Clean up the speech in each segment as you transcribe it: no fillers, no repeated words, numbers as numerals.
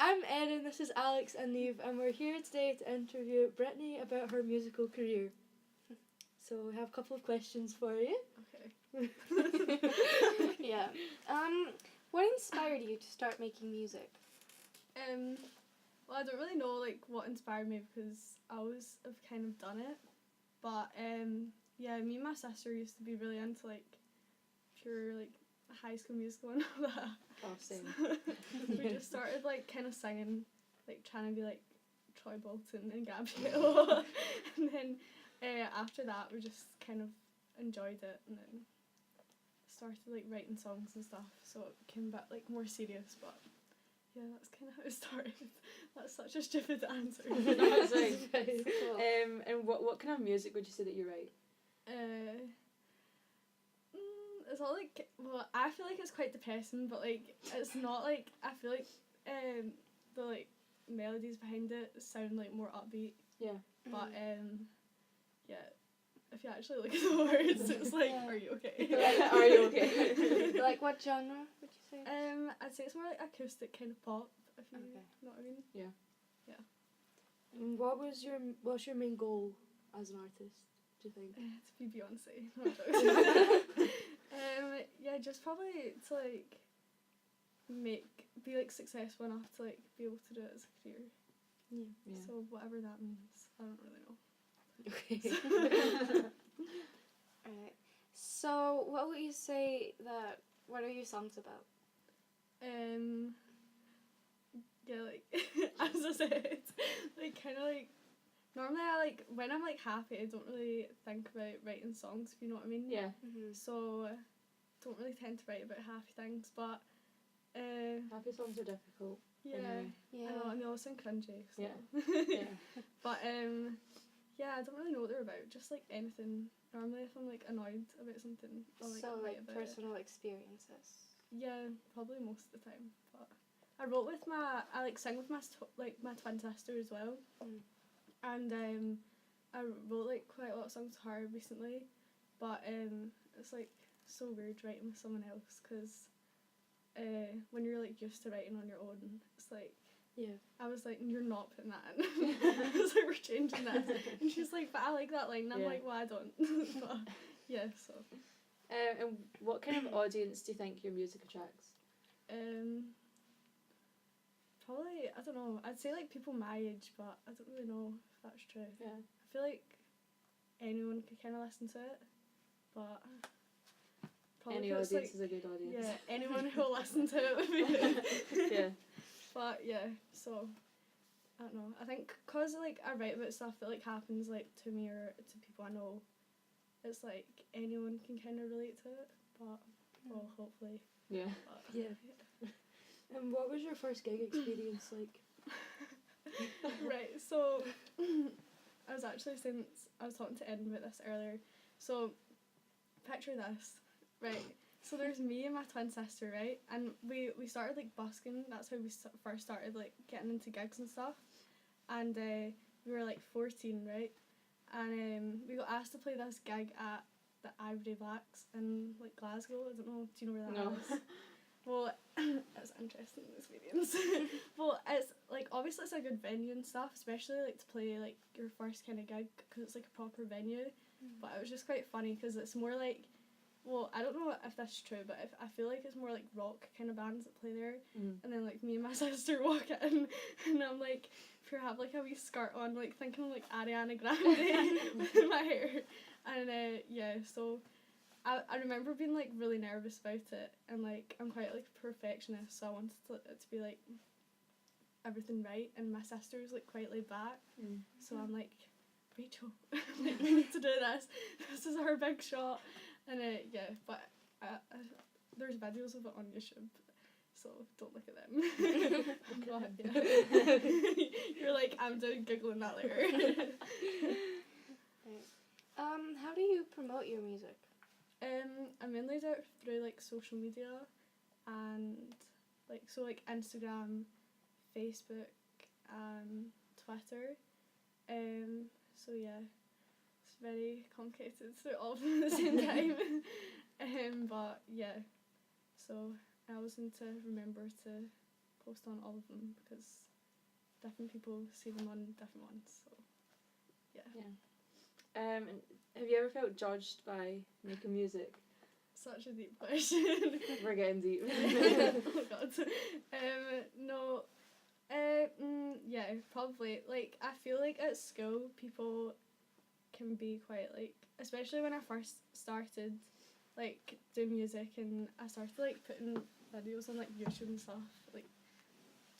I'm Erin, this is Alex and Neve, and we're here today to interview Brittany about her musical career. So we have a couple of questions for you. Okay. Yeah. What inspired you to start making music? Well, I don't really know like what inspired me because I always have kind of done it, but yeah, me and my sister used to be really into like pure like High School Musical and all that. Oh, same. We just started like kind of singing, like trying to be like Troy Bolton and Gabrielle, and then after that we just kind of enjoyed it, and then started like writing songs and stuff. So it became a bit like more serious, but yeah, that's kind of how it started. That's such a stupid answer. No, it's like, cool. And what kind of music would you say that you write? It's all like, well, I feel like it's quite depressing, but like it's not like, I feel like the like melodies behind it sound like more upbeat. Yeah. But yeah, if you actually look at the words, it's like, are you okay? Like, are you okay? Like what genre would you say? I'd say it's more like acoustic kind of pop, if you know what I mean. Yeah. Yeah. And what's your main goal as an artist, do you think? To be Beyonce. No, I'm joking. Yeah, just probably to like be like successful enough to like be able to do it as a career. Yeah. So whatever that means, I don't really know. Okay. Alright. So what would you say what are your songs about? Yeah, like as I said, like kind of like normally I like when I'm like happy I don't really think about writing songs, if you know what I mean. Yeah. Mm-hmm. So don't really tend to write about happy things, but Happy songs are difficult. yeah, Anyway. Yeah. I know, and they all sound cringy. So. Yeah. Yeah. But yeah, I don't really know what they're about. Just like anything. Normally, if I'm like annoyed about something, I'll like So write like about personal experiences. it. Yeah, probably most of the time. But I wrote with I like sing with my twin sister as well. Mm. And I wrote like quite a lot of songs with her recently, but it's like so weird writing with someone else because when you're like used to writing on your own, it's like. Yeah. I was like, you're not putting that in. I was like, we're changing that. And she's like, but I like that line. And I'm like, well, I don't. But yeah, so. And what kind of audience do you think your music attracts? Probably, I don't know. I'd say like people my age, but I don't really know if that's true. Yeah. I feel like anyone could kind of listen to it, but probably Any if it's, audience like, is a good audience. yeah, anyone who'll listen to it would be good. Yeah. But yeah, so I don't know. I think because like I write about stuff that like happens like to me or to people I know, it's like anyone can kind of relate to it. But well, hopefully. Yeah. But, Yeah. And what was your first gig experience like? Right. So I was actually I was talking to Ed about this earlier. So picture this, right? So there's me and my twin sister, right? And we started like busking. That's how we first started like getting into gigs and stuff. And we were like 14, right? And we got asked to play this gig at the Ivory Blacks in like Glasgow. I don't know. Do you know where that is? Well, it's interesting experience. Well, it's like obviously it's a good venue and stuff, especially like to play like your first kind of gig because it's like a proper venue. But it was just quite funny because it's more like. Well, I don't know if that's true, but I feel like it's more like rock kind of bands that play there. Mm. And then like me and my sister walk in and I'm like, pure have like a wee skirt on, like thinking of like Ariana Grande with my hair. And yeah, so I remember being like really nervous about it, and like I'm quite like a perfectionist, so I wanted it to be like everything right, and my sister was like quite laid back. So I'm like, Rachel, like, we need to do this. This is our big shot. And yeah, but there's videos of it on YouTube, so don't look at them. But, yeah. You're like, I'm doing Googling that later. How do you promote your music? I mainly do it through like social media, and like Instagram, Facebook, Twitter. So yeah. It's very complicated to do all of them at the same time. But yeah, so I always need to remember to post on all of them because different people see them on different ones. So yeah. And have you ever felt judged by making music? Such a deep question. We're getting deep. Oh god. No. Yeah, probably. Like, I feel like at school people can be quite like, especially when I first started like doing music and I started like putting videos on like YouTube and stuff, like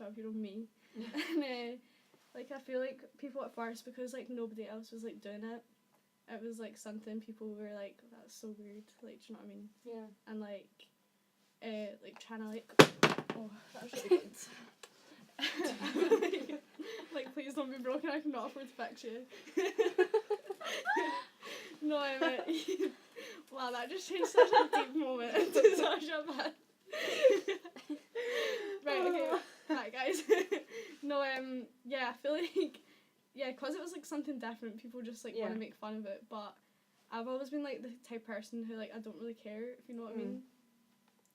12-year-old me. And like I feel like people at first, because like nobody else was like doing it, it was like something people were like, that's so weird, like, do you know what I mean? Yeah. And like trying to like, oh, that was really good. Like, please don't be broken, I cannot afford to fix you. No, I meant, wow, that just changed such a deep moment into such a bad. Right, okay, right guys. No, yeah, I feel like, yeah, because it was like something different, people just like want to make fun of it, but I've always been like the type of person who like, I don't really care, if you know what I mean.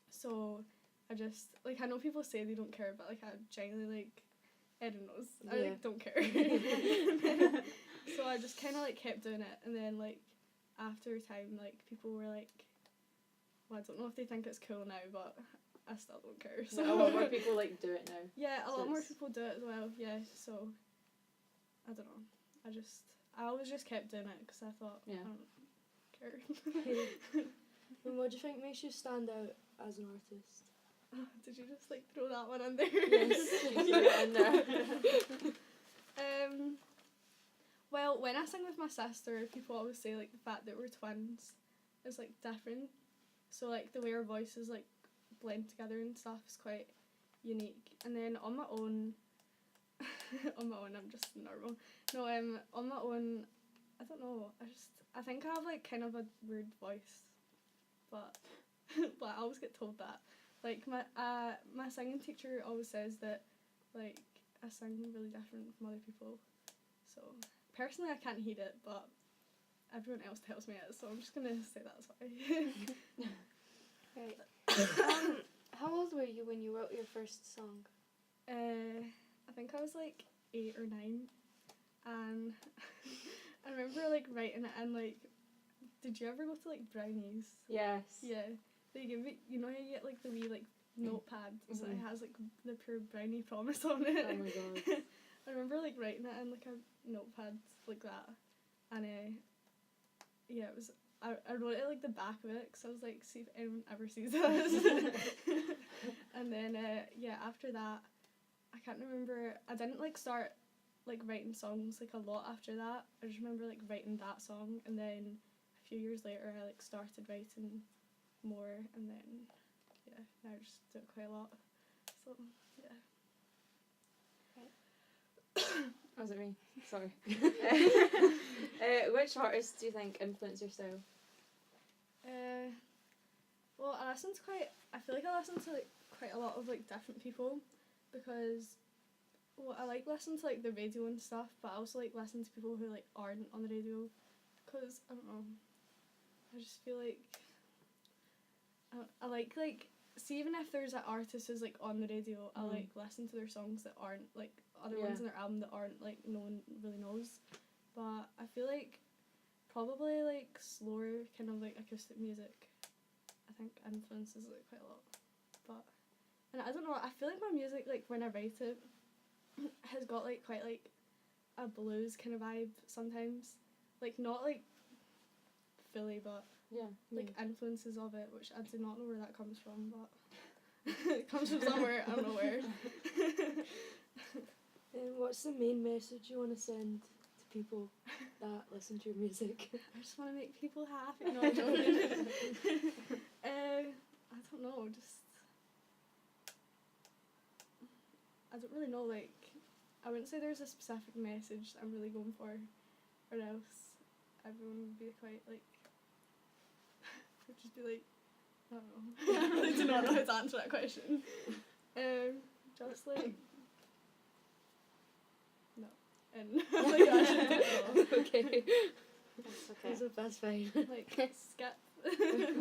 So I just, like, I know people say they don't care, but like I genuinely like, Erin knows, I like don't care. So I just kind of like kept doing it, and then like after a time, like people were like, well, I don't know if they think it's cool now, but I still don't care. So a lot more people like do it now. Yeah, a So lot more people do it as well. Yeah, so I don't know. I always just kept doing it because I thought I don't care. And what do you think makes you stand out as an artist? Did you just like throw that one in there? Yes, you threw it in there. Well, when I sing with my sister, people always say like the fact that we're twins is like different. So like the way our voices like blend together and stuff is quite unique. And then on my own, I'm just normal. No, on my own, I don't know. I think I have like kind of a weird voice, but but I always get told that. Like my singing teacher always says that like I sing really different from other people. So personally, I can't heed it, but everyone else tells me it. So I'm just gonna say that's why. Right. How old were you when you wrote your first song? I think I was like 8 or 9, and I remember like writing it and like, did you ever go to like Brownies? Yes. Yeah, they give it. You know how you get like the wee like notepad, so it has like the pure brownie promise on it. Oh my god. I remember like writing it in like a notepad like that, and yeah, it was. I wrote it like the back of it because I was like, see if anyone ever sees this. And then yeah, after that, I can't remember. I didn't like start like writing songs like a lot after that. I just remember like writing that song, and then a few years later I like started writing more, and then yeah, now I just do it quite a lot. So yeah. Was it me? Sorry. Which artists do you think influence your style? Well, I feel like I listen to like quite a lot of like different people, because I like listening to like the radio and stuff, but I also like listening to people who like aren't on the radio, because I don't know, I just feel like I like see, even if there's an artist who's like on the radio, I like listen to their songs that aren't like other ones in their album that aren't like no one really knows. But I feel like probably like slower kind of like acoustic music, I think influences it quite a lot. But and I don't know, I feel like my music, like when I write it, has got like quite like a blues kind of vibe sometimes, like not like fully, but like influences of it, which I do not know where that comes from, but it comes from somewhere, I don't know where. What's the main message you want to send to people that listen to your music? I just want to make people happy. No, I'm joking. I don't know, just I don't really know, like I wouldn't say there's a specific message that I'm really going for, or else everyone would be quite like would just be like, I don't know. I really do not know how to answer that question. Just like no. And like I should know. Okay. That's okay. That's fine. Like skip. Okay.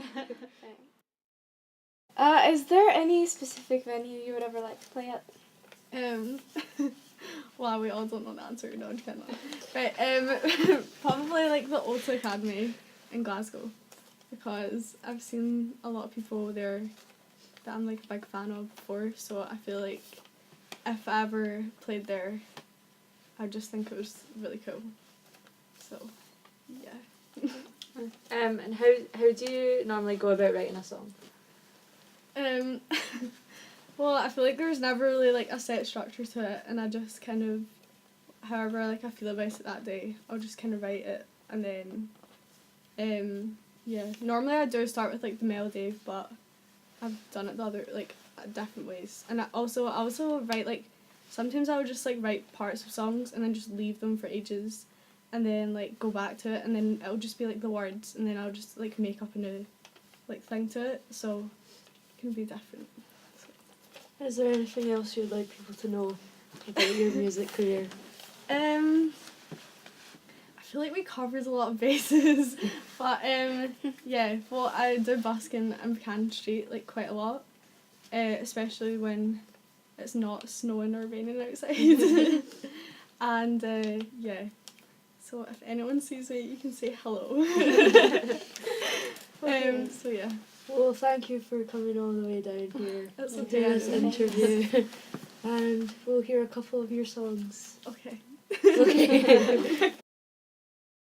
Is there any specific venue you would ever like to play at? Well, we all don't know the answer. No, I'm kidding. Right. Probably like the Ulta Academy in Glasgow, because I've seen a lot of people there that I'm like a big fan of before. So I feel like if I ever played there, I just think it was really cool. So, yeah. And how do you normally go about writing a song? Well, I feel like there's never really like a set structure to it, and I just kind of, however like I feel about it that day, I'll just kind of write it, and then, yeah. Normally I do start with like the melody, but I've done it the other like different ways, and I also write like, sometimes I would just like write parts of songs and then just leave them for ages, and then like go back to it, and then it'll just be like the words, and then I'll just like make up a new like thing to it, so it can be different. Is there anything else you'd like people to know about your music career? I feel like we covered a lot of bases, but yeah. Well, I do busking in Buchanan Street like quite a lot, especially when it's not snowing or raining outside, and yeah. So if anyone sees me, you can say hello. Okay. So yeah. Well, thank you for coming all the way down here That's to okay. do this interview. And we'll hear a couple of your songs. Okay. Okay.